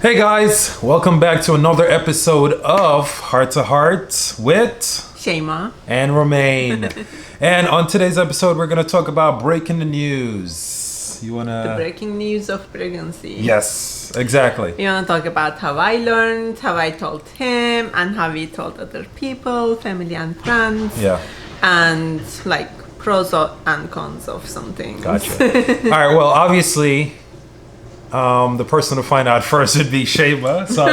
Hey guys, welcome back to another episode of Heart to Heart with Shema and Romane. And on today's episode, we're going to talk about breaking the news. You want the to... breaking news of pregnancy. Yes, exactly. We want to talk about how I learned, how I told him, and how we told other people, family and friends. Yeah. And like pros and cons of something. Gotcha. All right, well, obviously, the person to find out first would be Shema. So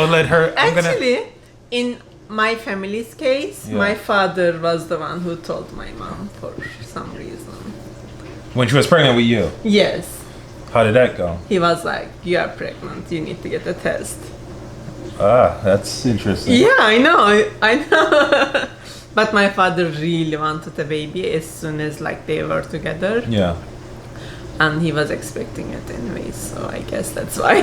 let her... Actually, in my family's case, Yeah. my father was the one who told my mom for some reason. When she was pregnant with you, Yes. how did that go? He was like, "You are pregnant, you need to get a test." Ah, that's interesting. Yeah, I know. But my father really wanted a baby as soon as like they were together, Yeah. and he was expecting it anyway. So I guess that's why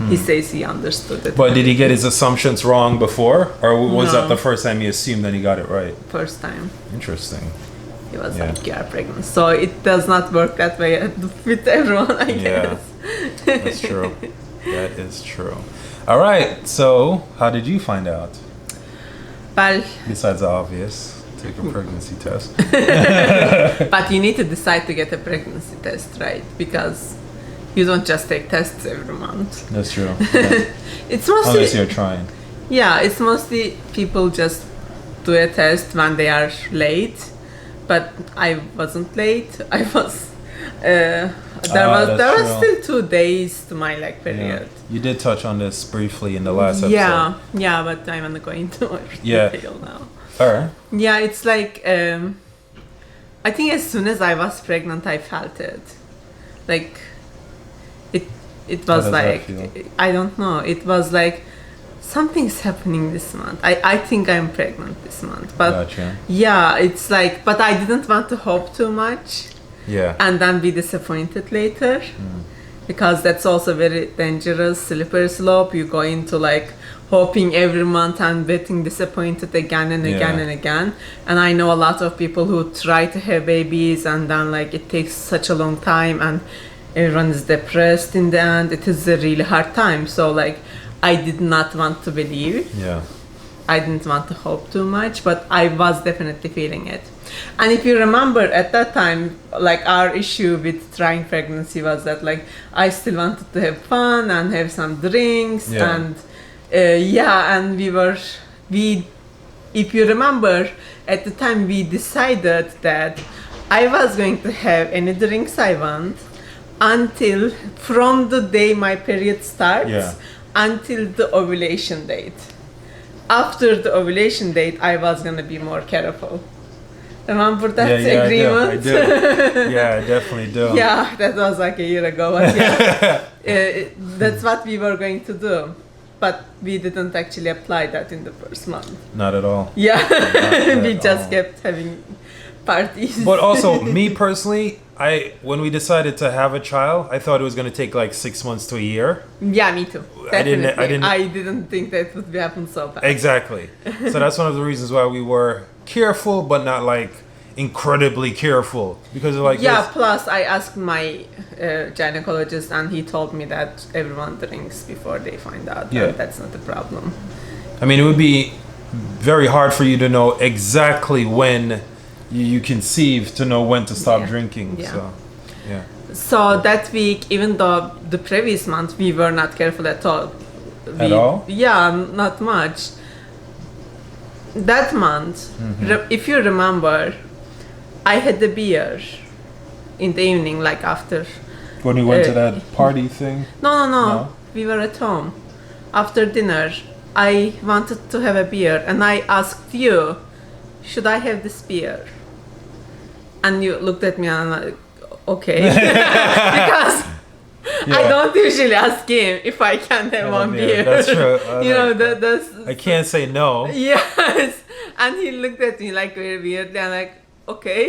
he says he understood it. But did he get his assumptions wrong before? Or was No. that the first time he assumed that he got it right? First time Interesting. he was Yeah. like, "You are pregnant." So it does not work that way with everyone, I Yeah. guess. That's true. That is true. All right. So, how did you find out? Well, Besides the obvious, take a pregnancy test. but you need to decide to get a pregnancy test, right? Because you don't just take tests every month. That's true. Yeah. It's mostly Unless you're trying. Yeah, it's mostly people just do a test when they are late, but I wasn't late. I was there was that's true. still 2 days to my like Yeah. period. You did touch on this briefly in the last episode. Yeah, but I'm not going to more Yeah. detail now. All right. Yeah, it's like I think as soon as I was pregnant, I felt it. Like it How was does that like feel? I don't know. It was like something's happening this month. I think I'm pregnant this month, but Gotcha. yeah, it's like, but I didn't want to hope too much Yeah. and then be disappointed later, because that's also very dangerous, slippery slope. You go into like hoping every month and getting disappointed again and again Yeah. and again. And I know a lot of people who try to have babies and then like it takes such a long time and everyone is depressed in the end. It is a really hard time. So like I did not want to believe. Yeah. I didn't want to hope too much, but I was definitely feeling it. And if you remember at that time, like our issue with trying pregnancy was that like I still wanted to have fun and have some drinks Yeah. and and if you remember at the time we decided that I was going to have any drinks I want until from the day my period starts Yeah. until the ovulation date. After the ovulation date, I was gonna be more careful. Remember that agreement? I do. Yeah, I definitely do. Yeah, that was like a year ago. But yeah, that's what we were going to do, but we didn't actually apply that in the first month. Not at all. Yeah, Not we at just all. kept having parties. But also, me personally, when we decided to have a child, I thought it was going to take like 6 months to a year. Yeah, me too. I didn't- Definitely. I I didn't- didn't think that would happen so fast. Exactly. So that's one of the reasons why we were careful, but not like incredibly careful. Because like Yeah, this- plus I asked my gynecologist and he told me that everyone drinks before they find out. Yeah. And that's not a problem. I mean, it would be very hard for you to know exactly when you conceive to know when to stop Yeah. drinking. Yeah. So, yeah. So that week, even though the previous month we were not careful at all. At all? Yeah, not much. That month, Mm-hmm. if you remember, I had the beer in the evening, like after. When we went to Uh, that party thing. No. No? We were at home. After dinner, I wanted to have a beer and I asked you, should I have this beer? And you looked at me and I'm like, okay. Because I Yeah. don't usually ask him if I can have one beer. That's true. You know, that's... I can't say no. Yes. And he looked at me like very weirdly and like, okay,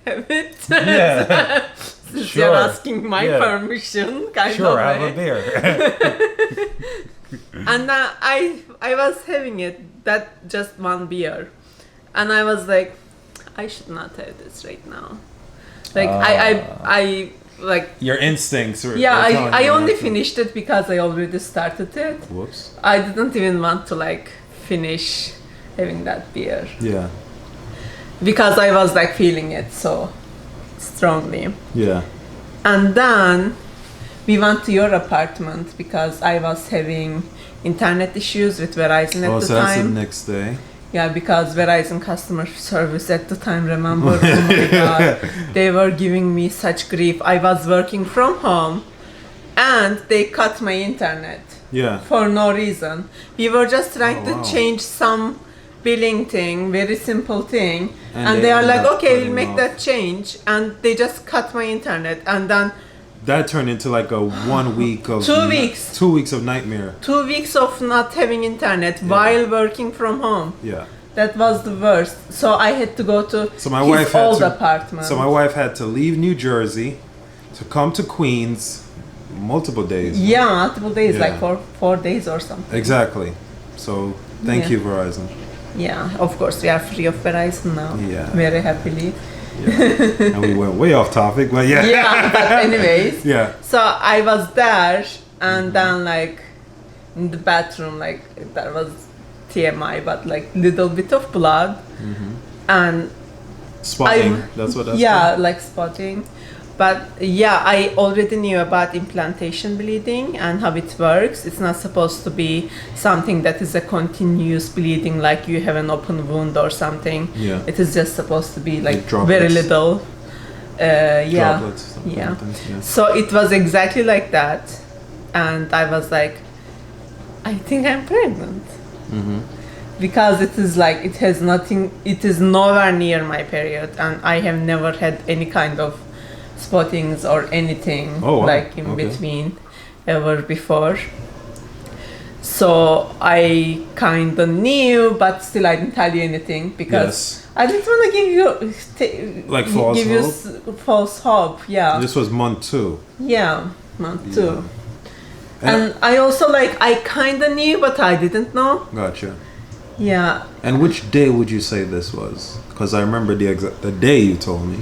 have it. Yeah. Since Sure. you're asking my Yeah. permission, kind Sure, of have way. a beer. And I was having it, that just one beer, and I was like, I should not have this right now. Like I like Your instincts were. yeah, were telling I you only not to. finished it because I already started it. Whoops. I didn't even want to like finish having that beer Yeah. because I was like feeling it so strongly. Yeah. And then we went to your apartment because I was having internet issues with Verizon at Oh, the so that's the time. next day. Yeah, because Verizon customer service at the time, remember, oh my god, they were giving me such grief. I was working from home and they cut my internet Yeah. for no reason. We were just trying Oh, to wow. change some billing thing, very simple thing, And and they they are ended like, up okay, we'll cutting make off. that change, and they just cut my internet, and then That turned into like a 1 week of 2 weeks. 2 weeks of nightmare. 2 weeks of not having internet while working from home. Yeah. That was the worst. So I had to go to So my his wife had old to. apartment. So my wife had to leave New Jersey to come to Queens multiple days. yeah, multiple days, Yeah. like for 4 days or something. Exactly. So thank Yeah. you, Verizon. Yeah, of course we are free of Verizon now. Yeah. Very happily. Yeah. And we went way off topic, but yeah. Yeah, but anyways. Yeah. So I was there, and then like in the bathroom, like there was TMI, but like little bit of blood, and Spotting. That's what that's yeah, called? like spotting. But yeah, I already knew about implantation bleeding and how it works. It's not supposed to be something that is a continuous bleeding, like you have an open wound or something. Yeah. It is just supposed to be like droplets. very little. Yeah. Droplets, something Yeah. like that, yeah. So it was exactly like that, and I was like, I think I'm pregnant. Because it is like it has nothing. It is nowhere near my period, and I have never had any kind of spottings or anything Oh, wow. like in Okay. between ever before. So I kind of knew, but still I didn't tell you anything because Yes. I didn't want to give you Like false give you hope? false hope. Yeah, This was month 2. yeah, month two. And- And I also like I kind of knew, but I didn't know. Gotcha. Yeah, And which day would you say this was? Because I remember the day you told me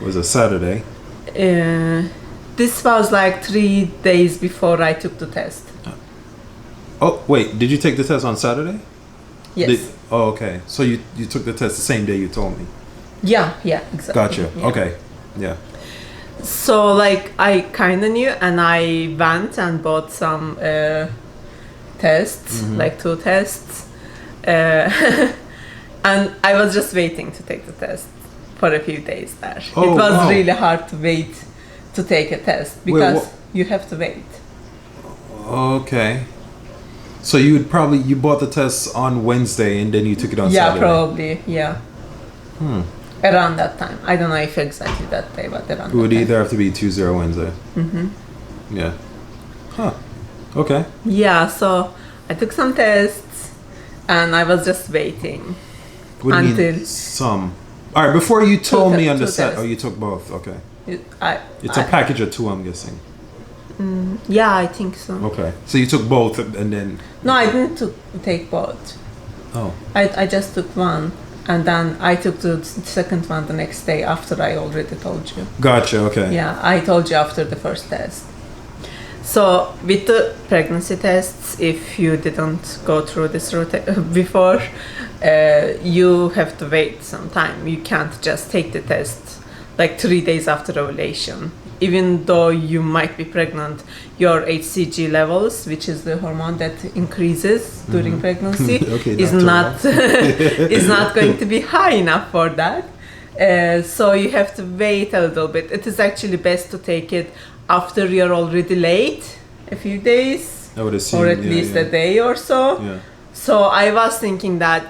was a Saturday. this was like 3 days before I took the test. Oh wait, did you take the test on Saturday? Yes. Oh, okay. So you took the test the same day you told me. Yeah, exactly. Gotcha. Yeah. Okay. Yeah. So like I kind of knew, and I went and bought some tests, Mm-hmm. like 2 tests, and I was just waiting to take the test for a few days there. Oh, it was wow. really hard to wait to take a test because what- you have to wait. Okay. So you bought the test on Wednesday and then you took it on Yeah, Saturday. probably. Yeah. Around that time. I don't know if exactly that day, but around It would that time. either have to be Tuesday or Wednesday. Yeah. Huh. Okay. Yeah, so I took some tests and I was just waiting. What do you mean Until- some? All right. Before you told me on the 2 set. tests. Oh, you took both. Okay. It's I a package of 2, I'm guessing. Yeah, I think so. Okay. So you took both and then. No, I didn't take both. Oh. I just took one, and then I took the second one the next day after I already told you. Gotcha. Okay. Yeah, I told you after the first test. So with the pregnancy tests, if you didn't go through this route before, you have to wait some time. You can't just take the test like 3 days after ovulation. Even though you might be pregnant, your HCG levels, which is the hormone that increases during pregnancy, Okay, is Dr. not is not going to be high enough for that. So you have to wait a little bit. It is actually best to take it after you're already late, a few days, I would assume. or at yeah, least yeah. a day or so. Yeah. So I was thinking that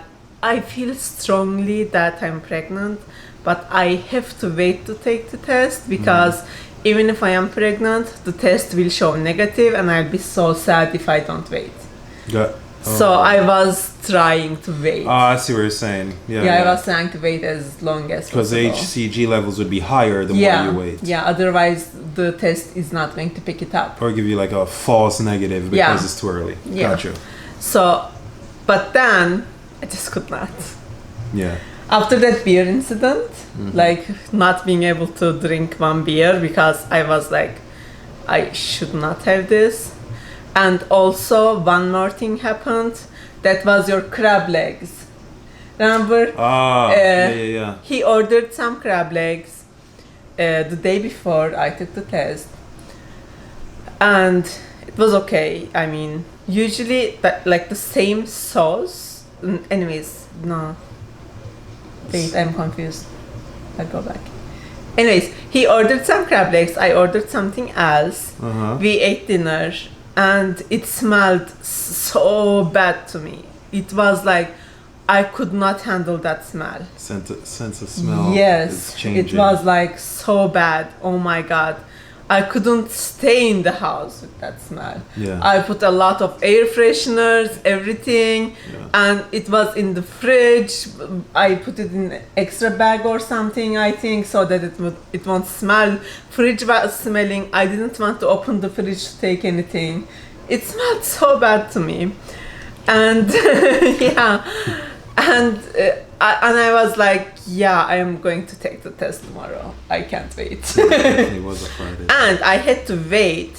I feel strongly that I'm pregnant, but I have to wait to take the test because even if I am pregnant, the test will show negative and I'll be so sad if I don't wait. Got. So I was trying to wait. I see what you're saying. Yeah. Yeah, I was trying to wait as long as Because possible. HCG levels would be higher the more you wait. Yeah, otherwise the test is not going to pick it up. Or give you like a false negative because Yeah. it's too early. Yeah. Gotcha. So, but then I just could not. Yeah. After that beer incident, like not being able to drink one beer because I was like, I should not have this. And also one more thing happened. That was your crab legs. Remember? Yeah. He ordered some crab legs the day before I took the test. And it was okay. I mean, usually like the same sauce. Anyways, no. Wait, I'm confused. I'll go back. Anyways, he ordered some crab legs. I ordered something else. We ate dinner. And it smelled so bad to me. It was like I could not handle that smell. Sense of smell. Yes, is changing. it was like so bad. Oh my god, I couldn't stay in the house with that smell. Yeah. I put a lot of air fresheners, everything, and it was in the fridge. I put it in extra bag or something, I think, so that it won't smell. Fridge was smelling. I didn't want to open the fridge to take anything. It smelled so bad to me, and yeah, and I was like, yeah, I am going to take the test tomorrow. I can't wait. It was a Friday. And I had to wait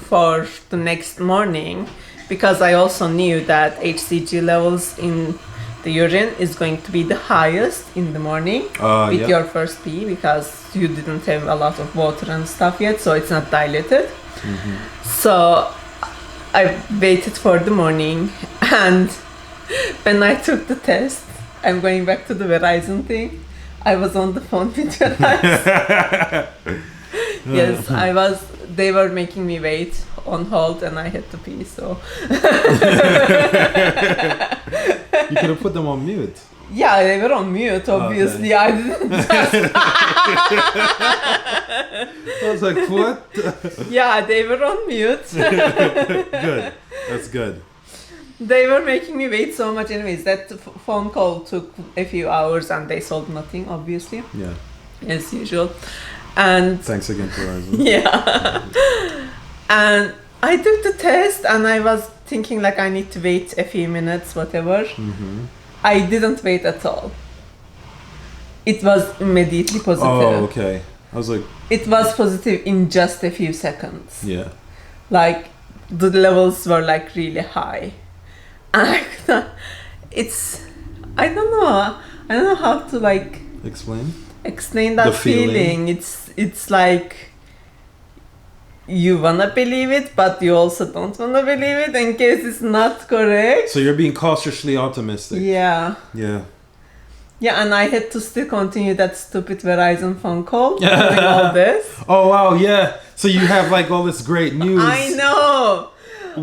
for the next morning because I also knew that HCG levels in the urine is going to be the highest in the morning with your first pee because you didn't have a lot of water and stuff yet, so it's not dilated. So I waited for the morning, and when I took the test, I'm going back to the Verizon thing. I was on the phone with Verizon. Yes, I was. They were making me wait on hold, and I had to pee. So you could have put them on mute. Yeah, they were on mute. Obviously, I didn't. I was like, what? Yeah, they were on mute. Good. That's good. They were making me wait so much. Anyways, that phone call took a few hours, and they sold nothing. Obviously. Yeah. As usual. And thanks again for Verizon. Yeah. And I took the test, and I was thinking like I need to wait a few minutes, whatever. I didn't wait at all. It was immediately positive. Oh, okay. I was like... It was positive in just a few seconds. Yeah. Like, the levels were like really high. And it's... I don't know how to like... Explain that feeling. It's like... You wanna believe it, but you also don't wanna believe it in case it's not correct. So you're being cautiously optimistic. Yeah. Yeah. Yeah, and I had to still continue that stupid Verizon phone call doing all this. Oh wow, yeah. So you have like all this great news. I know.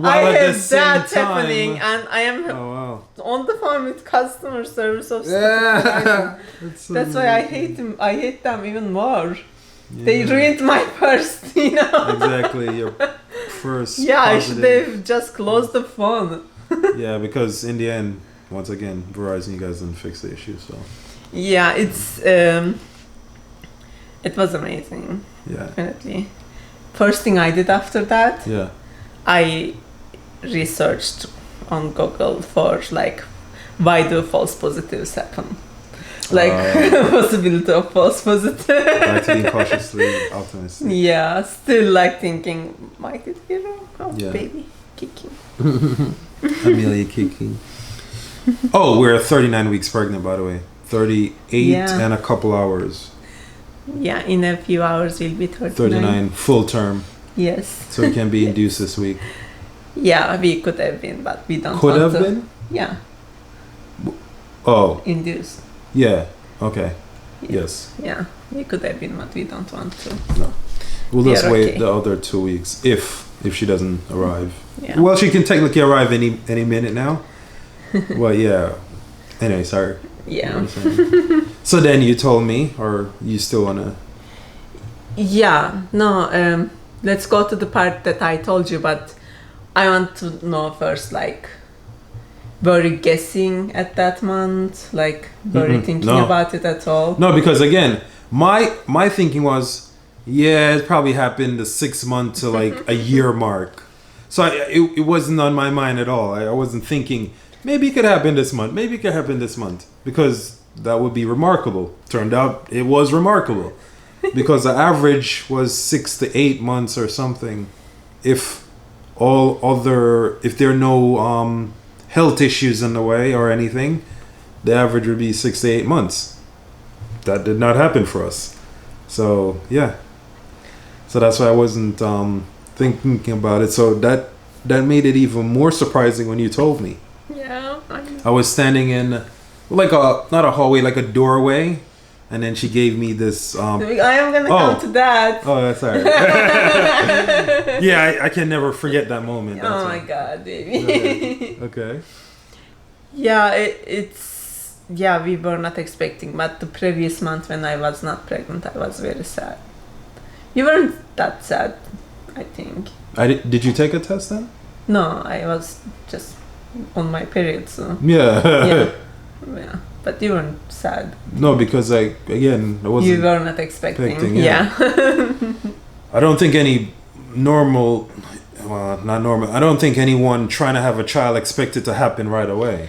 I have that happening, and I am on the phone with customer service of Verizon. That's why I hate them. I hate them even more. Yeah. They ruined my first, Exactly, your first. Yeah, I should have just closed the phone. Yeah, because in the end, once again, Verizon, you guys didn't fix the issue, so. Yeah, it was amazing. Yeah. Definitely. First thing I did after that. Yeah. I researched on Google for like, why do false positives happen? Like possibility of false positive. Back to being cautiously optimistic. Yeah, still like thinking, might it be wrong? Oh, yeah. Baby kicking. Amelia kicking. Oh, we're 39 weeks pregnant, by the way. 38 and a couple hours. Yeah, in a few hours we'll be 39. 39 full term. Yes. So we can be induced this week. Yeah, we could have been, but we don't Could want have to. been? Yeah. Oh. Induced. Yeah. Okay. Yes. Yeah, we could have been, but we don't want to. So we'll just wait the other 2 weeks if she doesn't arrive. Yeah. Well, she can technically arrive any minute now. Well, yeah. Anyway, sorry. Yeah. So then you told me, or you still wanna? Yeah. No. Let's go to the part that I told you, but I want to know first, like, were you guessing at that month? Like, were you thinking about it at all? No, because again, my thinking was, yeah, it probably happened the 6 month to like a year mark. So it wasn't on my mind at all. I wasn't thinking, maybe it could happen this month. Maybe it could happen this month. Because that would be remarkable. Turned out it was remarkable because the average was 6 to 8 months or something. If there are no health issues in the way or anything, the average would be 6 to 8 months. That did not happen for us. So yeah. So that's why I wasn't thinking about it. So that made it even more surprising when you told me. Yeah. I was standing in like not a hallway, like a doorway, and then she gave me this. I am gonna come to that. Oh, that's alright. Yeah, I can never forget that moment. That's oh my god, baby. Okay. Yeah, we were not expecting, but the previous month when I was not pregnant, I was very sad. You weren't that sad, I think. Did you take a test then? No, I was just on my period, so. Yeah. Yeah, but you weren't sad. No, because I wasn't. You were not expecting. Yeah. I don't think any normal, well, not normal. I don't think anyone trying to have a child expect it to happen right away.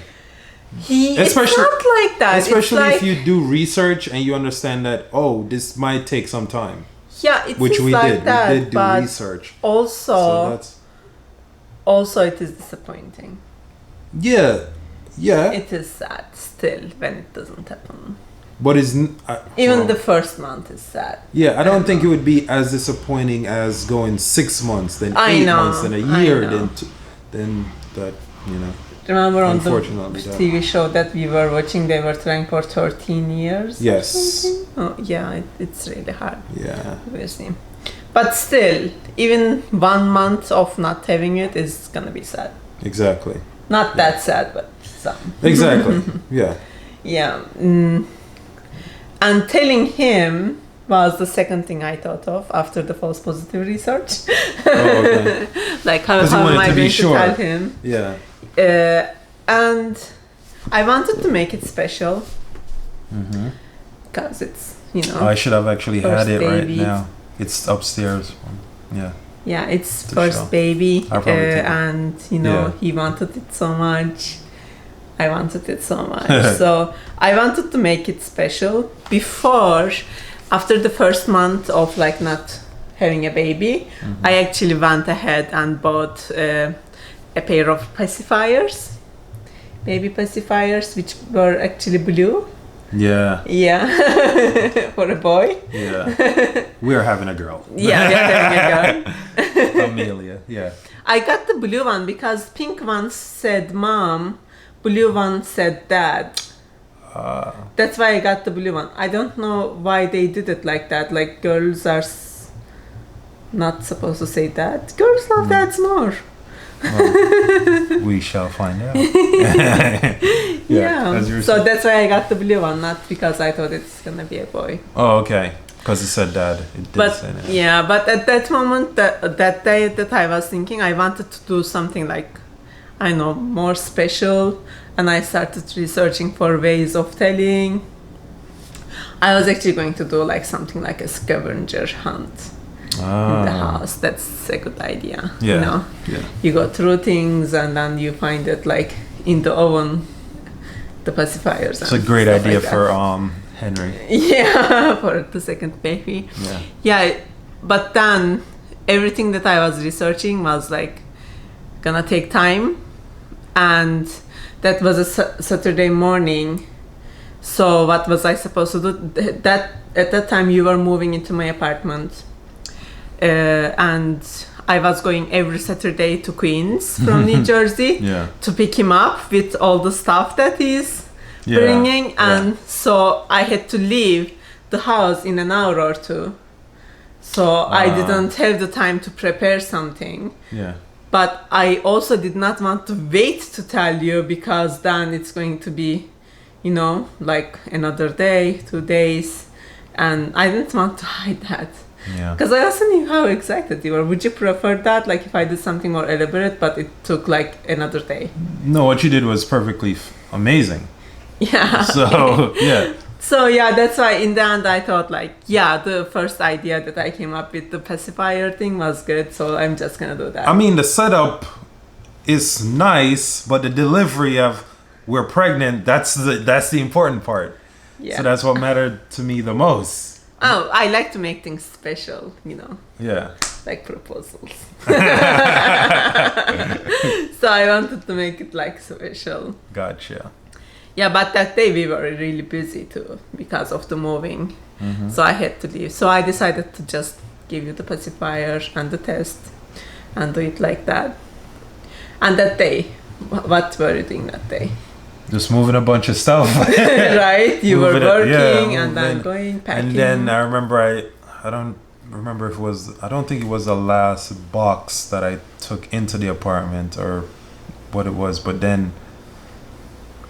It's not like that. Especially if you do research and you understand that, this might take some time. Yeah, it which is we like did. that, We did do but research. Also it is disappointing. Yeah. It is sad still when it doesn't happen. But even the first month is sad. Yeah, I don't think it would be as disappointing as going 6 months, then 8 months, then a year, then that, Remember on the unfortunately, TV show that we were watching, they were trying for 13 years? Yes. Oh, yeah, it's really hard. Yeah. Obviously. But still, even 1 month of not having it is gonna be sad. Exactly. Not that sad, but some. Exactly. Yeah. Yeah. And telling him was the second thing I thought of after the false positive research. Okay. Like how am I going to tell him? Yeah. And I wanted to make it special because it's I should have actually had it right baby. now. It's upstairs. Yeah. Yeah, it's first baby, and he wanted it so much. I wanted it so much. So I wanted to make it special after the first month of like not having a baby. I actually went ahead and bought a pair of pacifiers, baby pacifiers, which were actually blue. Yeah. Yeah. For a boy. Yeah. We're having a girl. Yeah, we're having a girl. Amelia. Yeah. I got the blue one because pink one said mom, blue one said dad. That's why I got the blue one. I don't know why they did it like that. Like girls are not supposed to say that. Girls love dads more. Well, we shall find out. Yeah. So that's why I got the blue one, not because I thought it's gonna be a boy. Oh, okay. Because it said dad. It did say that. Yeah, but at that moment, that day that I was thinking, I wanted to do something like, I know, more special. And I started researching for ways of telling. I was actually going to do like something like a scavenger hunt. In the house. That's a good idea. Yeah. Yeah. You go through things and then you find it like in the oven, the pacifiers. It's a great idea like for Henry. Yeah, for the second baby. Yeah. Yeah, but then everything that I was researching was like gonna take time, and that was a Saturday morning. So what was I supposed to do? That at that time you were moving into my apartment. And I was going every Saturday to Queens from New Jersey to pick him up with all the stuff that he's bringing, and so I had to leave the house in an hour or two. So I didn't have the time to prepare something. Yeah. But I also did not want to wait to tell you because then it's going to be, like another day, 2 days, and I didn't want to hide that. Yeah. Because I also knew how excited you were. Would you prefer that, like if I did something more elaborate, but it took like another day? No, what you did was perfectly amazing. Yeah. So, yeah. So, yeah, that's why in the end I thought the first idea that I came up with, the pacifier thing, was good. So I'm just going to do that. I mean, the setup is nice, but the delivery of we're pregnant, that's the important part. Yeah. So that's what mattered to me the most. Oh, I like to make things special, you know, Yeah. like proposals. So I wanted to make it like special. Gotcha. Yeah, but that day we were really busy too because of the moving. So I had to leave. So I decided to just give you the pacifier and the test and do it like that. And that day, what were you doing that day? Just moving a bunch of stuff. Right? You were working and then moving. going, packing. And then I remember I don't remember if it was, I don't think it was the last box that I took into the apartment or what it was, but then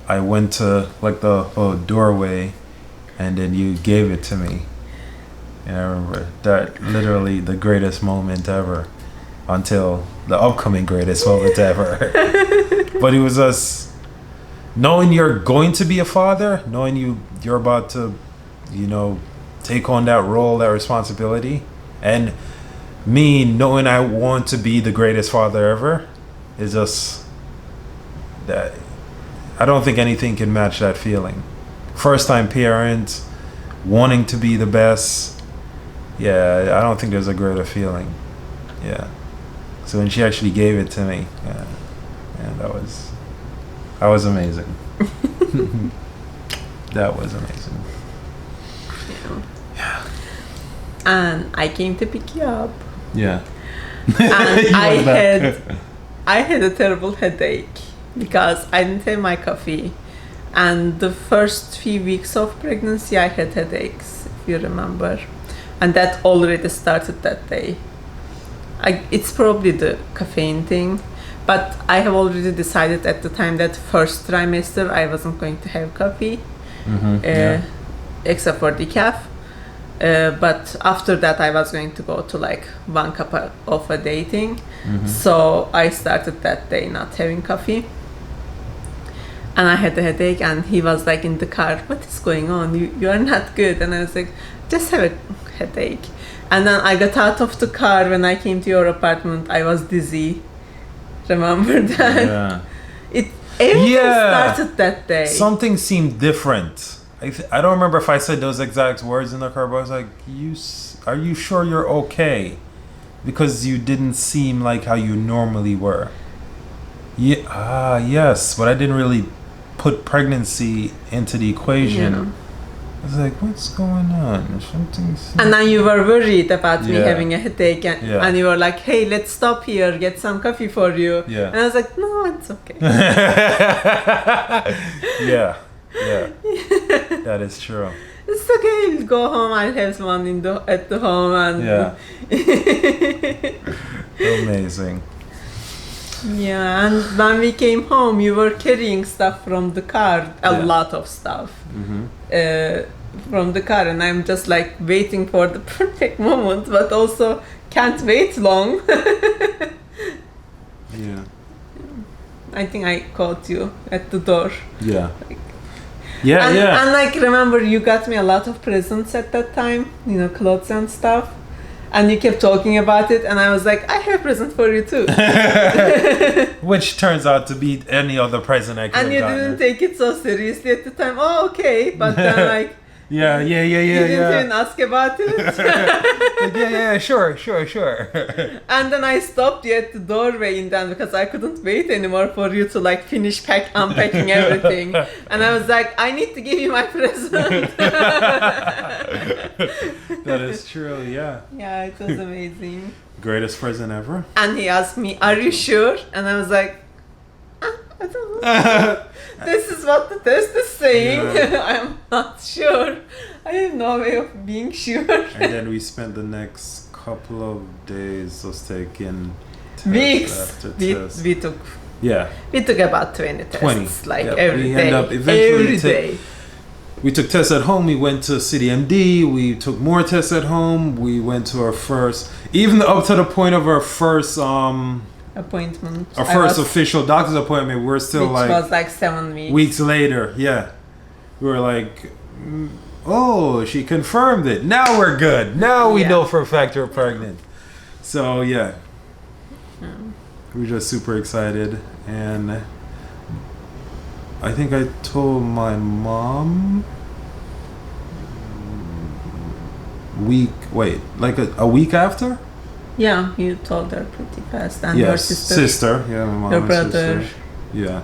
I went to like the doorway and then you gave it to me. And I remember that literally the greatest moment ever until the upcoming greatest moment ever. But it was us knowing you're going to be a father, knowing you're about to, you know, take on that role, that responsibility, and me knowing I want to be the greatest father ever is just that. I don't think anything can match that feeling. First time parent, wanting to be the best. Yeah, I don't think there's a greater feeling. Yeah. So when she actually gave it to me, yeah, that was amazing. That was amazing. Yeah. And I came to pick you up. Yeah. And I had a terrible headache because I didn't have my coffee. And the first few weeks of pregnancy, I had headaches, if you remember. And that already started that day. It's probably the caffeine thing, but I have already decided at the time that first trimester I wasn't going to have coffee, except for decaf. But after that I was going to go to like 1 cup of a day thing. So I started that day not having coffee. And I had a headache and he was like in the car, what is going on? You are not good. And I was like, just have a headache. And then I got out of the car when I came to your apartment. I was dizzy. Remember that? Yeah. Everything started that day. Something seemed different. I don't remember if I said those exact words in the car, but I was like, are you sure you're okay? Because you didn't seem like how you normally were. Yeah, yes, but I didn't really put pregnancy into the equation. Yeah. I was like, what's going on? Something's... And then you were worried about me having a headache, and you were like, hey, let's stop here, get some coffee for you. Yeah. And I was like, no, it's okay. Yeah. That is true. It's okay, I'll go home, I'll have one at the home. And Amazing. Yeah, and when we came home, you were carrying stuff from the car, a lot of stuff from the car, and I'm just like waiting for the perfect moment, but also can't wait long. Yeah. I think I caught you at the door. Yeah. Like, Yeah, and like remember, you got me a lot of presents at that time, you know, clothes and stuff. And you kept talking about it, and I was like, I have a present for you too. Which turns out to be any other present I could have gotten. And you didn't take it so seriously at the time. Oh, okay. But then like... you didn't even ask about it. Sure. And then I stopped you at the doorway in then because I couldn't wait anymore for you to like finish unpacking everything. And I was like, I need to give you my present. That is true, yeah. Yeah, it was amazing. Greatest present ever. And he asked me, are you sure? And I was like, I don't know. This is what the test is saying. I'm not sure. I have no way of being sure. And then we spent the next couple of days just taking tests weeks. After tests. We took. Yeah. We took about 20 tests, like every day. Every day. We took tests at home. We went to City MD. We took more tests at home. We went to our first, even up to the point of our first appointment. Our first official doctor's appointment. We're still which was like 7 weeks. Weeks later, yeah. We were like, oh, she confirmed it. Now we're good. Now we know for a fact you're pregnant. So yeah. We're just super excited, and I think I told my mom a week after? Yeah, you told her pretty fast. And your sister. Yeah, my mom your and brother. sister. Yeah.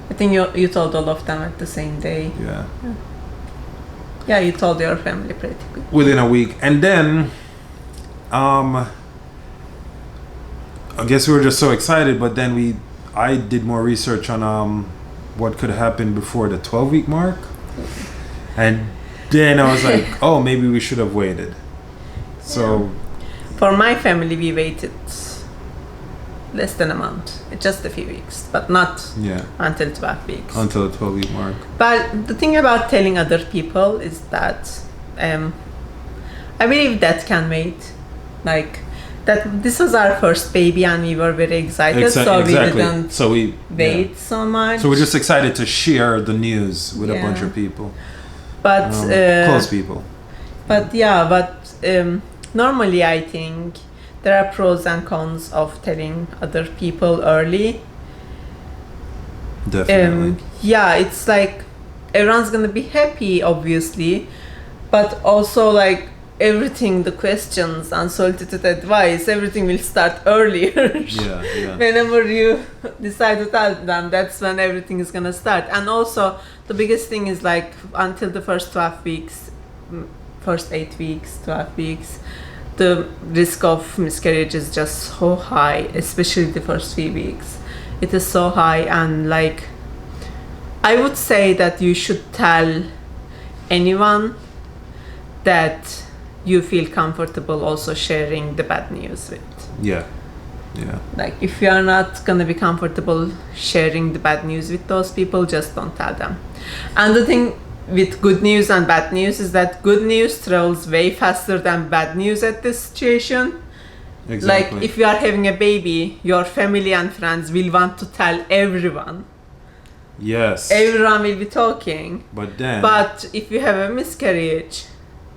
I think you told all of them at the same day. Yeah. Yeah, you told your family pretty quick. Within a week. And then, I guess we were just so excited, but then I did more research on what could happen before the 12-week mark. And then I was like, oh, maybe we should have waited. So... For my family, we waited less than a month, just a few weeks, but not until 12 weeks. Until the 12-week mark. But the thing about telling other people is that I believe that can wait. Like, that this was our first baby and we were very excited, so we didn't wait so much. So we're just excited to share the news with a bunch of people. But close people. But normally I think there are pros and cons of telling other people early. Definitely. It's like everyone's gonna be happy, obviously, but also like everything, the questions, unsolicited advice, everything will start earlier. Yeah. Whenever you decide to tell them, that's when everything is gonna start. And also, the biggest thing is like until the first 12 weeks, first 8 weeks, 12 weeks, the risk of miscarriage is just so high, especially the first 3 weeks. It is so high, and like, I would say that you should tell anyone that you feel comfortable also sharing the bad news with. Yeah. Like, if you are not gonna be comfortable sharing the bad news with those people, just don't tell them. And the thing with good news and bad news is that good news travels way faster than bad news at this situation. Exactly. Like, if you are having a baby, your family and friends will want to tell everyone. Yes. Everyone will be talking. But if you have a miscarriage,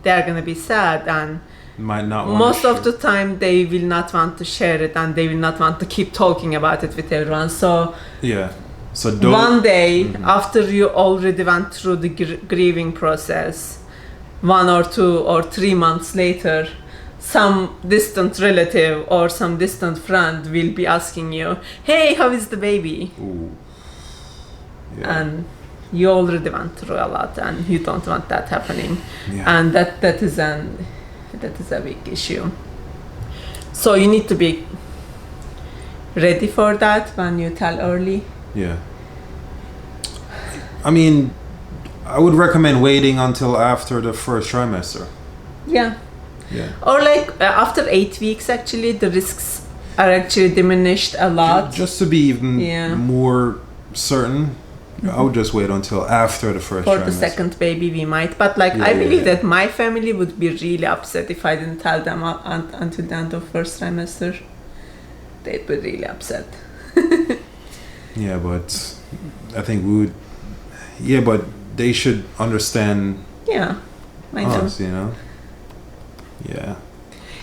they are gonna be sad, and might not want most of the time they will not want to share it, and they will not want to keep talking about it with everyone. So one day after you already went through the grieving process, 1 or 2 or 3 months later, some distant relative or some distant friend will be asking you, "Hey, how is the baby?" Ooh. Yeah. And you already went through a lot, and you don't want that happening. Yeah. And that is a big issue. So you need to be ready for that when you tell early. Yeah. I mean, I would recommend waiting until after the first trimester. Yeah. Yeah. Or like after 8 weeks, actually, the risks are actually diminished a lot. Just to be even more certain, I would just wait until after the first trimester. For the second baby, we might. But like, I believe that my family would be really upset if I didn't tell them until the end of first trimester. They'd be really upset. Yeah, but I think we would. Yeah, but they should understand. Yeah, I know. Us, you know. Yeah.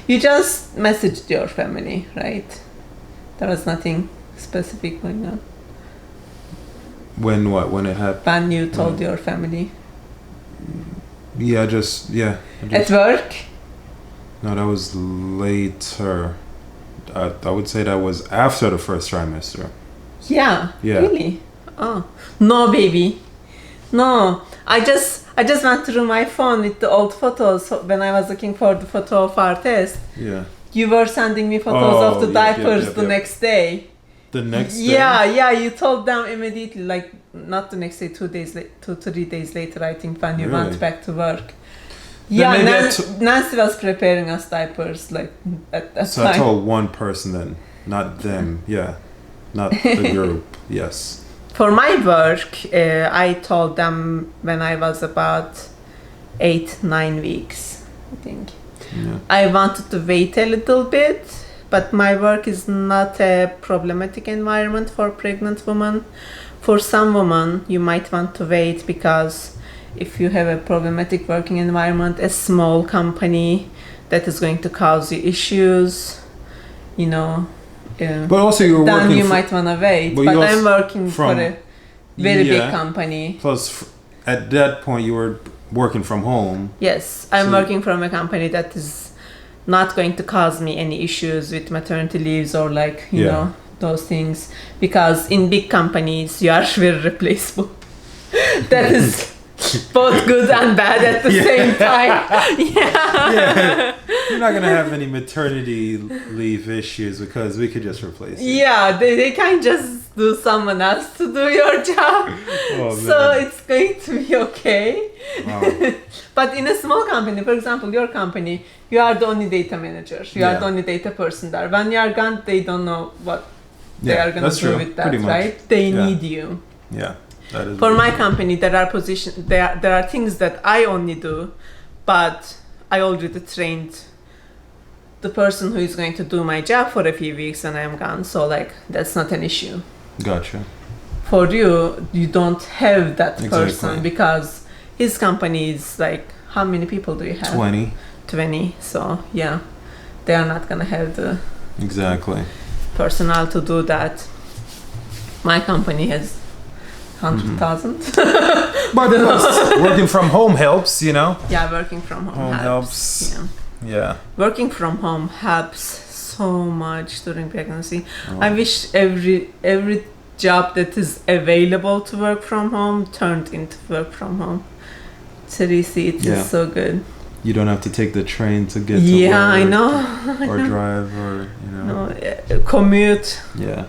You just messaged your family, right? There was nothing specific going on. When it happened? When you told your family? Yeah, just at work? No, that was later. I would say that was after the first trimester. Yeah. Yeah. Really? Oh no, baby. No, I just went through my phone with the old photos when I was looking for the photo of our test. Yeah. You were sending me photos of the diapers the next day. The next day? Yeah, you told them immediately, like, not the next day, 3 days later, I think, when you went back to work. Then Nancy was preparing us diapers, like, at that so time. So I told one person then, not them, not the group, yes. For my work, I told them when I was about 8-9 weeks, I think. Yeah. I wanted to wait a little bit, but my work is not a problematic environment for pregnant women. For some women, you might want to wait because if you have a problematic working environment, a small company that is going to cause you issues, you know. But also then you might want to wait. But I'm working for a very big company. Plus, at that point, you were working from home. Yes, I'm So- working from a company that is not going to cause me any issues with maternity leaves or like, you Yeah. know, those things. Because in big companies, you are very replaceable. That is both good and bad at the same time. Yeah. Yeah, you're not gonna have any maternity leave issues because we could just replace you. Yeah, they can just do someone else to do your job. Oh, So man. it's going to be okay. Wow. But in a small company, for example, your company, you are the only data manager. You are Yeah. the only data person there. When you are gone, they don't know what they Yeah, are going to that's do true. with that, Pretty much. right? They Yeah. need you. Yeah, that is. For very my true. company, there are things that I only do, but I already trained the person who is going to do my job for a few weeks and I am gone. So like that's not an issue. Gotcha. For you, you don't have that person Exactly. because his company is like, how many people do you have? 20. 20. So yeah, they are not gonna have the Exactly. personnel to do that. My company has 100,000. But working from home helps, you know. Yeah, working from home, Home helps. Yeah. Yeah. Working from home helps so much during pregnancy. Oh. I wish every job that is available to work from home turned into work from home. Seriously, it Yeah. is so good. You don't have to take the train to get to Yeah, I work know. or drive or, you know. No, commute Yeah.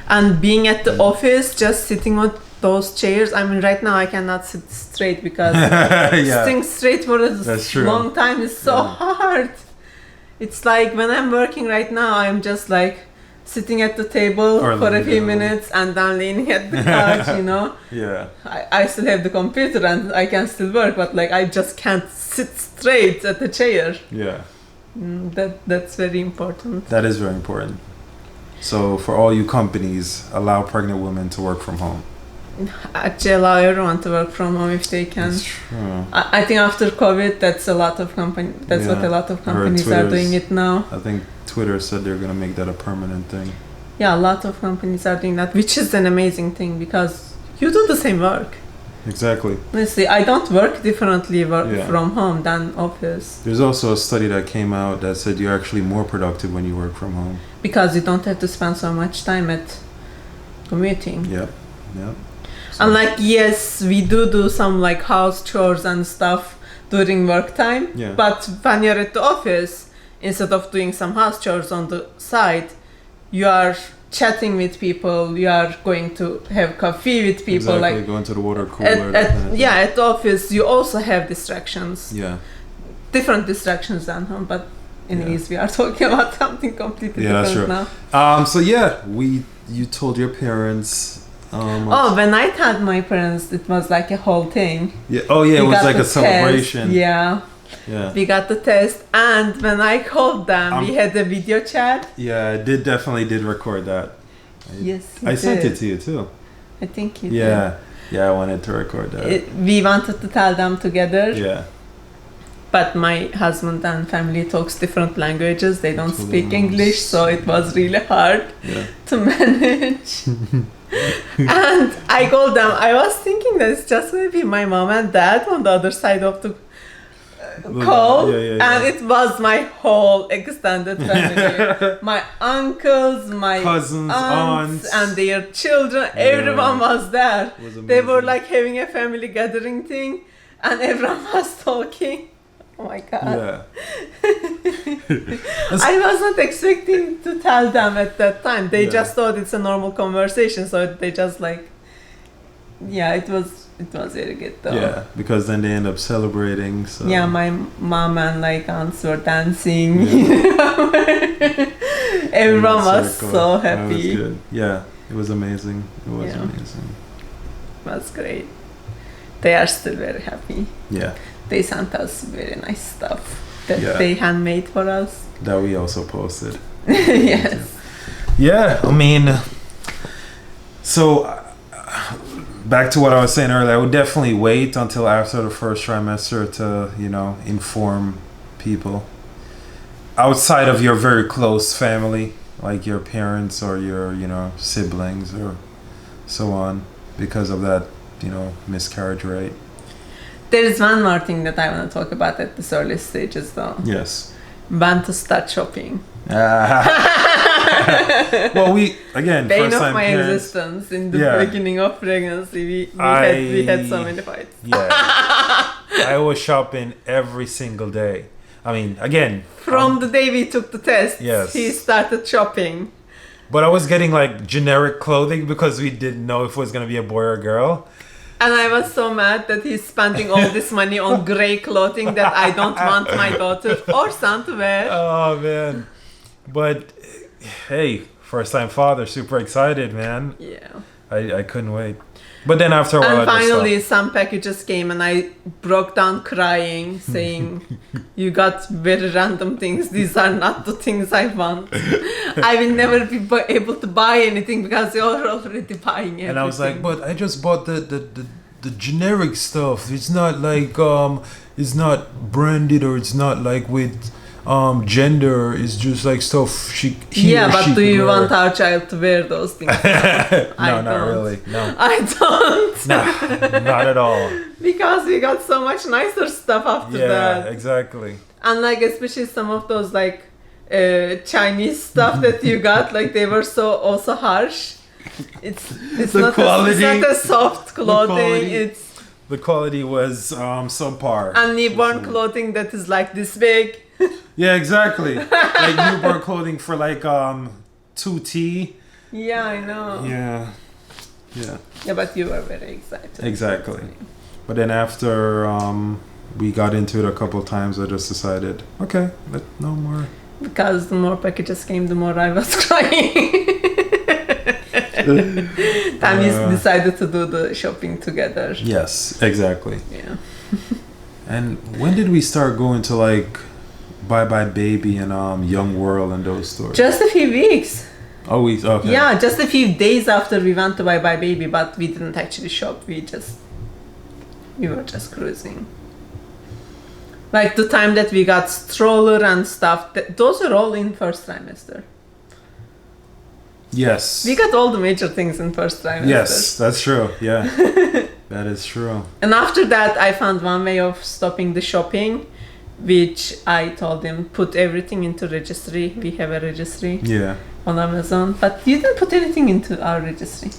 and being at the office, just sitting on those chairs. I mean, right now I cannot sit straight because Yeah. sitting straight for a That's true. long time is so Yeah. hard. It's like when I'm working right now, I'm just like sitting at the table Or for a leaning few down. minutes and then leaning at the couch, you know. Yeah. I still have the computer and I can still work, but like I just can't sit straight at the chair. Yeah. That's very important. That is very important. So for all you companies, allow pregnant women to work from home. Actually, allow everyone to work from home if they can. That's true. I think after COVID, that's a lot of company. That's what Yeah. a lot of Or companies are Twitter's- doing it now. I think Twitter said they're gonna make that a permanent thing. Yeah, a lot of companies are doing that, which is an amazing thing because you do the same work. Exactly. Honestly, I don't work differently Yeah. from home than office There's also a study that came out that said you're actually more productive when you work from home. because you don't have to spend so much time at commuting. Yep. Yep. So- And like, yes, we do some like house chores and stuff during work time. Yeah. But when you're at the office, instead of doing some house chores on the side, you are chatting with people. You are going to have coffee with people. exactly. Like Going to the water cooler. that kind of thing. yeah, at the office you also have distractions. Yeah. Different distractions than home, but anyways, Yeah. we are talking about something completely Yeah, that's different true. now. So yeah, you told your parents. Oh, when I told my parents, it was like a whole thing. Yeah. Oh yeah, it We was got like the a celebration. Test. Yeah, Yeah. we got the test, and when I called them, we had a video chat. Yeah, I definitely did record that. Yes, you I sent did. it to you too. I think you Yeah. Yeah, I wanted to record that. did. We wanted to tell them together, Yeah. but my husband and family talks different languages. They don't So speak they English, so it was really hard Yeah. to manage. And I called them. I was thinking that it's just maybe my mom and dad on the other side of the call, Yeah. and it was my whole extended family. My uncles, my Cousins, aunts, aunts. and their children. Everyone was there. It was They were amazing. like having a family gathering thing, and everyone was talking. Oh my god. Yeah. I was not expecting to tell them at that time. They Yeah. just thought it's a normal conversation, so they just like, yeah, it was very good though. Yeah, because then they end up celebrating. So Yeah, my mom and like aunts were dancing. Everyone In that was circle. so That was happy. good. Yeah, it was amazing. It was Yeah. amazing. That's great. They are still very happy. Yeah, They sent us very nice stuff that Yeah. they handmade for us. that we also posted. Yes. Yeah, I mean, so back to what I was saying earlier, I would definitely wait until after the first trimester to, inform people outside of your very close family, like your parents or your, siblings or so on, because of that, miscarriage rate. There is one more thing that I want to talk about at this early stages, though. Yes. When to start shopping. Well, we again Bane first of time my parents. existence in the Yeah. beginning of pregnancy. We had so many fights. Yeah. I was shopping every single day. I mean, again, From the day we took the test, Yes. he started shopping. but I was getting like generic clothing because we didn't know if it was gonna be a boy or a girl. And I was so mad that he's spending all this money on gray clothing that I don't want my daughter or son to wear. Oh man. But hey, first time father, super excited, man. Yeah. I couldn't wait. But then after a while, And I just finally, stopped. some packages came, and I broke down crying, saying, "You got very random things. These are not the things I want. I will never be able to buy anything because you're already buying everything." And I was like, but I just bought the generic stuff. It's not like it's not branded or it's not like with gender. It's just like stuff he "Yeah, or but she do could you wear." want our child to wear those things?" No, not don't. really. No, I don't. not at all. Because we got so much nicer stuff after Yeah, that. exactly. And like especially some of those like Chinese stuff that you got, like they were so also harsh. It's The not quality- it's not a soft clothing. quality. It's The quality was subpar. and newborn clothing that is like this big. Yeah, exactly. Like newborn clothing for like 2T. Yeah, I know. Yeah. Yeah. Yeah, but you were very excited. Exactly. But then after we got into it a couple of times, I just decided, okay, no more. Because the more packages came, the more I was crying. Then we decided to do the shopping together. Yes, exactly. Yeah. And when did we start going to like Bye Bye Baby and Young World and those stores? Just a few weeks. Oh, okay. Yeah, just a few days after we went to Bye Bye Baby, but we didn't actually shop. We were just cruising. Like the time that we got stroller and stuff, those are all in first trimester. Yes. We got all the major things in first trimester. Yes, that's true. Yeah. That is true. And after that, I found one way of stopping the shopping, which I told him, put everything into registry. We have a registry Yeah. on Amazon, but you didn't put anything into our registry.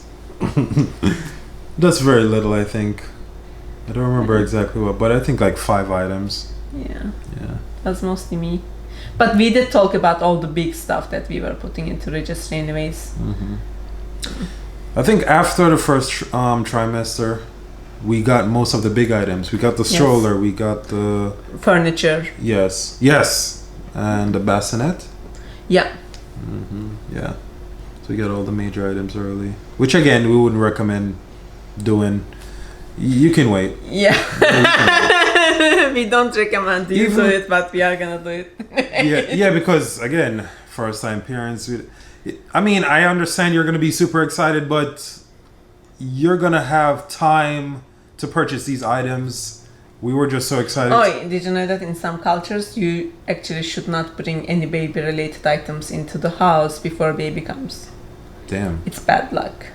That's very little, I think. I don't remember exactly what, but I think like 5 items. Yeah, Yeah. that's mostly me. But we did talk about all the big stuff that we were putting into registry anyways. I think after the first trimester, we got most of the big items. We got the Yes. stroller, we got the Furniture. yes, and the bassinet. Yeah. Yeah. So we got all the major items early, which again we wouldn't recommend doing. You can wait. Yeah. We don't recommend you Even- do it, but we are gonna do it. Yeah, because again, first time parents. I mean, I understand you're gonna be super excited, but you're gonna have time to purchase these items. We were just so excited. Oh, did you know that in some cultures you actually should not bring any baby related items into the house before baby comes? Damn. It's bad luck.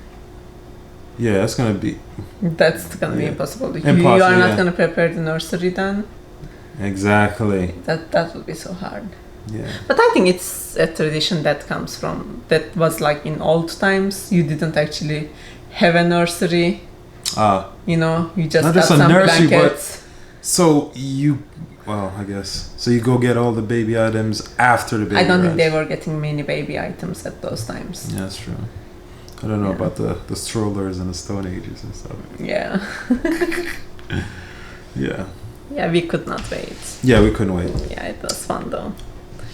Yeah, that's gonna be That's gonna be Yeah. impossible. You Impossible, are not yeah. gonna prepare the nursery then. exactly. That would be so hard. Yeah. But I think it's a tradition that comes from that was like in old times. You didn't actually have a nursery. You know, you just Not got just a some nursery, but- blankets. So I guess. So you go get all the baby items after the baby. I don't think arrives. they were getting many baby items at those times. Yeah, that's true. I don't know Yeah. about the strollers and the Stone Ages and stuff. Yeah. Yeah. Yeah, we could not wait. Yeah, we couldn't wait. Yeah, it was fun though.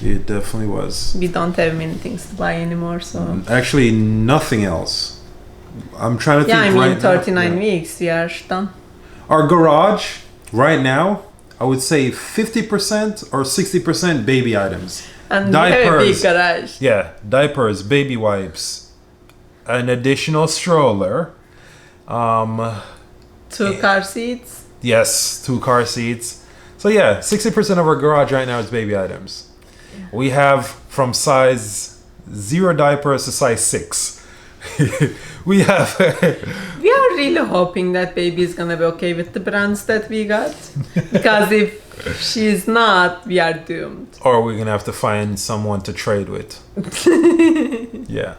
It definitely was. We don't have many things to buy anymore, so. Actually, nothing else. I'm trying to Yeah, I think mean, right now. 39 Yeah. weeks, we are done. Our garage, right now, I would say 50% or 60% baby items. And we have a big Diapers. garage. Yeah, diapers, baby wipes, an additional stroller. 2 car seats. Yes, 2 car seats. So yeah, 60% of our garage right now is baby items. We have from size 0 diapers to size 6. We have We are really hoping that baby is gonna be okay with the brands that we got. Because if she's not, we are doomed. Or we're gonna have to find someone to trade with. Yeah.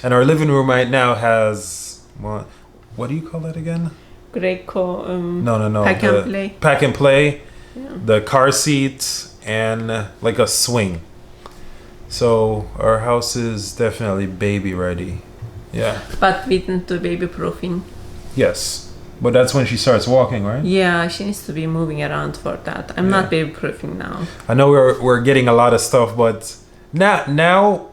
And our living room right now has what do you call that again? Greco. No. Pack and play. Pack and play. Yeah. The car seat and like a swing. So our house is definitely baby ready. Yeah. But we didn't do baby proofing. Yes. But that's when she starts walking, right? Yeah, she needs to be moving around for that. I'm not baby proofing now. I know we're getting a lot of stuff, but now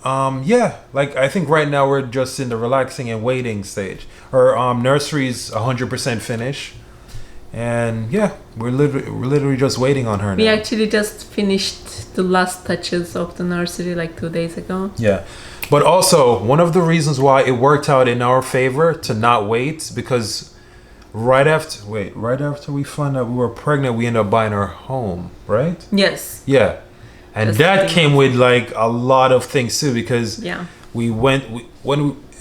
yeah, like I think right now we're just in the relaxing and waiting stage. Our nursery's 100% finished. And yeah, we're literally just waiting on her now. We actually just finished the last touches of the nursery like 2 days ago. Yeah. But also, one of the reasons why it worked out in our favor to not wait, because right after we found out we were pregnant, we ended up buying our home, right? Yes. Yeah. And that came with like a lot of things too, because when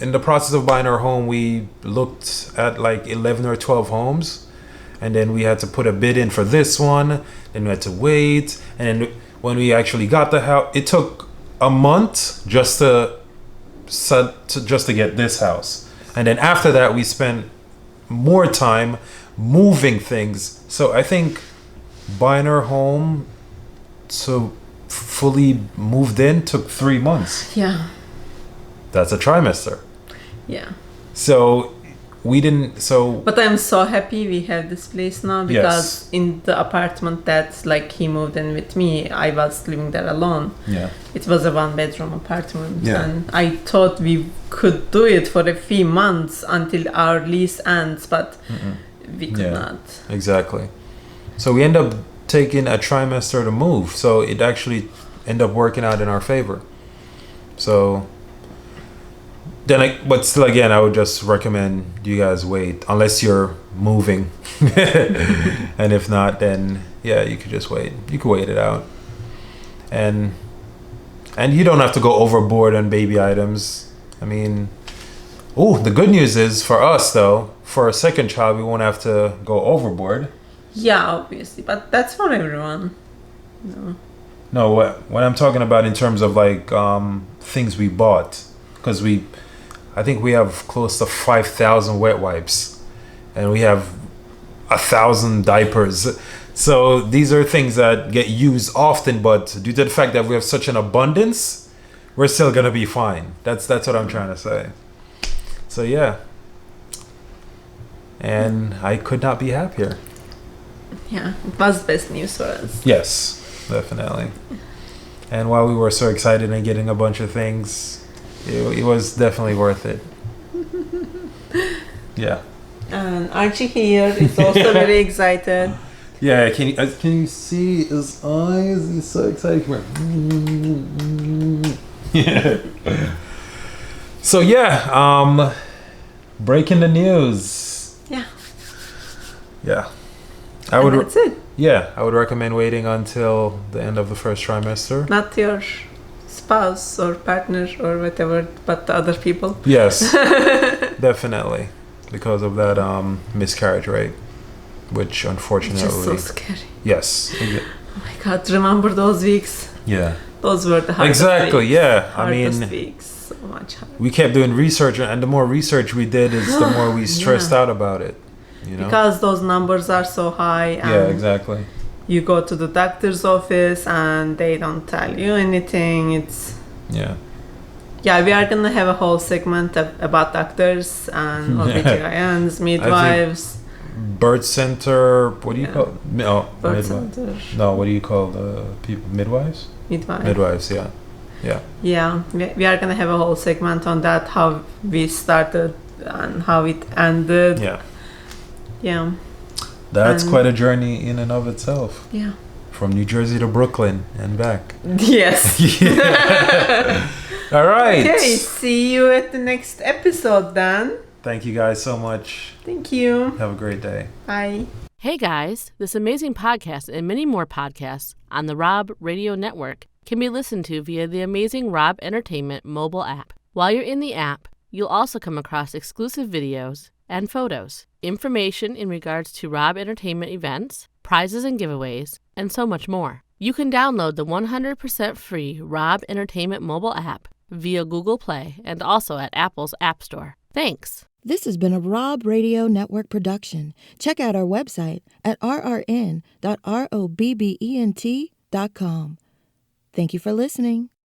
in the process of buying our home, we looked at like 11 or 12 homes. And then we had to put a bid in for this one. Then we had to wait. And then when we actually got the house, it took a month just to get this house. And then after that, we spent more time moving things. So I think buying our home to fully moved in took 3 months. Yeah. That's a trimester. Yeah. So we didn't. But I'm so happy we have this place now, because in the apartment that like he moved in with me, I was living there alone. Yeah. It was a 1-bedroom apartment, and I thought we could do it for a few months until our lease ends, but we could not. Exactly. So we end up taking a trimester to move, so it actually ended up working out in our favor. So. But still, again, I would just recommend you guys wait unless you're moving, and if not, then yeah, you could just wait. You could wait it out, and you don't have to go overboard on baby items. I mean, the good news is for us though, for a second child, we won't have to go overboard. Yeah, obviously, but that's for everyone. No, what I'm talking about in terms of like things we bought, because I think we have close to 5,000 wet wipes, and we have 1,000 diapers. So these are things that get used often, but due to the fact that we have such an abundance, we're still gonna be fine. That's what I'm trying to say. So yeah, and I could not be happier. Yeah, it was the best news for us. Yes, definitely. And while we were so excited and getting a bunch of things, it was definitely worth it. Yeah. And Archie here is also very excited. Yeah, can you see his eyes? He's so excited. Yeah. So yeah, breaking the news. Yeah. Yeah. That's it. Yeah, I would recommend waiting until the end of the first trimester. Not your spouse or partner or whatever, but the other people. Yes, definitely, because of that miscarriage rate, which unfortunately. Just so scary. Yes. Oh my God! Remember those weeks? Yeah. Those were the hardest. Exactly. Weeks. Yeah. Hardest weeks. So much harder. We kept doing research, and the more research we did, the more we stressed out about it. You know? Because those numbers are so high. And yeah. Exactly. You go to the doctor's office and they don't tell you anything. Yeah, we are gonna have a whole segment about doctors and OBGYNs, midwives. Birth center. What do you call? No, birth center. No, what do you call the people? Midwives. Midwives. Yeah. Yeah, we are gonna have a whole segment on that. How we started and how it ended. Yeah. That's quite a journey in and of itself. Yeah. From New Jersey to Brooklyn and back. Yes. All right. Okay, see you at the next episode then. Thank you guys so much. Thank you. Have a great day. Bye. Hey guys, this amazing podcast and many more podcasts on the Robb Radio Network can be listened to via the amazing Robb Entertainment mobile app. While you're in the app, You'll also come across exclusive videos and photos, information in regards to Robb Entertainment events, prizes and giveaways, and so much more. You can download the 100% free Robb Entertainment mobile app via Google Play and also at Apple's App Store. Thanks. This has been a Robb Radio Network production. Check out our website at rrn.robbent.com. Thank you for listening.